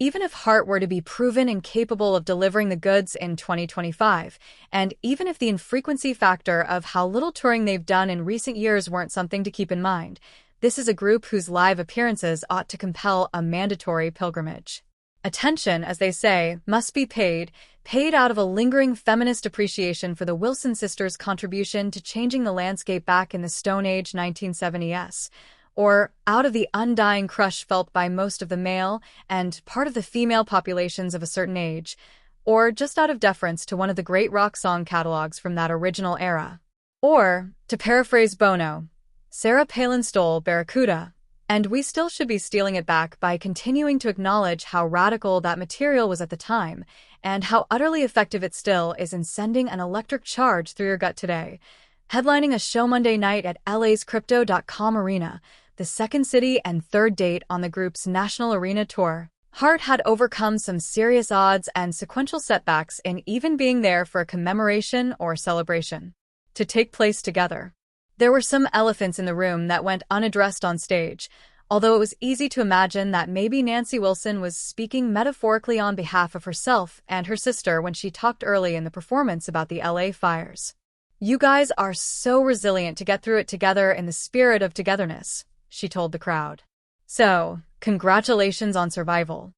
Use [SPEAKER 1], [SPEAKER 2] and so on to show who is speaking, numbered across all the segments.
[SPEAKER 1] Even if Hart were to be proven incapable of delivering the goods in 2025, and even if the infrequency factor of how little touring they've done in recent years weren't something to keep in mind, this is a group whose live appearances ought to compel a mandatory pilgrimage. Attention, as they say, must be paid out of a lingering feminist appreciation for the Wilson sisters' contribution to changing the landscape back in the Stone Age 1970s, or out of the undying crush felt by most of the male and part of the female populations of a certain age, or just out of deference to one of the great rock song catalogs from that original era. Or, to paraphrase Bono, Sarah Palin stole Barracuda, and we still should be stealing it back by continuing to acknowledge how radical that material was at the time, and how utterly effective it still is in sending an electric charge through your gut today. Headlining a show Monday night at LA's Crypto.com Arena, the second city and third date on the group's national arena tour, Hart had overcome some serious odds and sequential setbacks in even being there for a commemoration or celebration to take place together. There were some elephants in the room that went unaddressed on stage, although it was easy to imagine that maybe Nancy Wilson was speaking metaphorically on behalf of herself and her sister when she talked early in the performance about the LA fires. "You guys are so resilient to get through it together in the spirit of togetherness," she told the crowd. "So, congratulations on survival."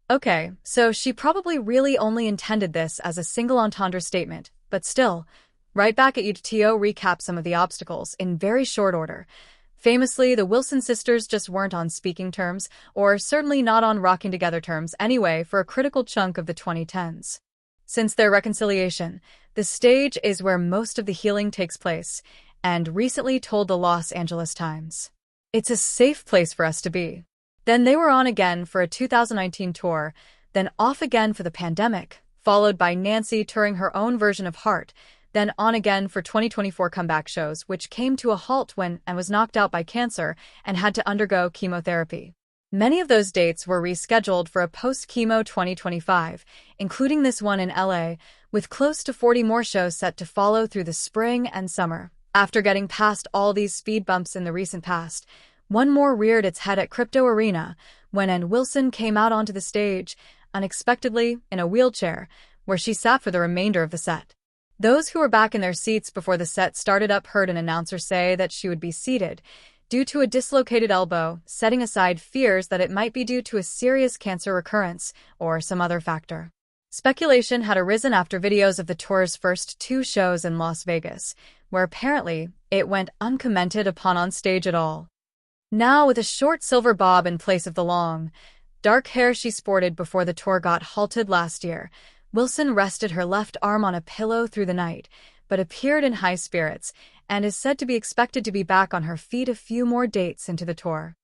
[SPEAKER 1] Okay, so she probably really only intended this as a single entendre statement, but still, right back at you to recap some of the obstacles in very short order. Famously, the Wilson sisters just weren't on speaking terms, or certainly not on rocking together terms anyway, for a critical chunk of the 2010s. Since their reconciliation, the stage is where most of the healing takes place, and recently told the Los Angeles Times, "It's a safe place for us to be." Then they were on again for a 2019 tour, then off again for the pandemic, followed by Nancy touring her own version of Hart, then on again for 2024 comeback shows, which came to a halt when and was knocked out by cancer and had to undergo chemotherapy. Many of those dates were rescheduled for a post-chemo 2025, including this one in LA, with close to 40 more shows set to follow through the spring and summer. After getting past all these speed bumps in the recent past, one more reared its head at Crypto Arena when Ann Wilson came out onto the stage, unexpectedly, in a wheelchair, where she sat for the remainder of the set. Those who were back in their seats before the set started up heard an announcer say that she would be seated due to a dislocated elbow, setting aside fears that it might be due to a serious cancer recurrence or some other factor. Speculation had arisen after videos of the tour's first two shows in Las Vegas, where apparently it went uncommented upon on stage at all. Now, with a short silver bob in place of the long, dark hair she sported before the tour got halted last year, Wilson rested her left arm on a pillow through the night, but appeared in high spirits and is said to be expected to be back on her feet a few more dates into the tour.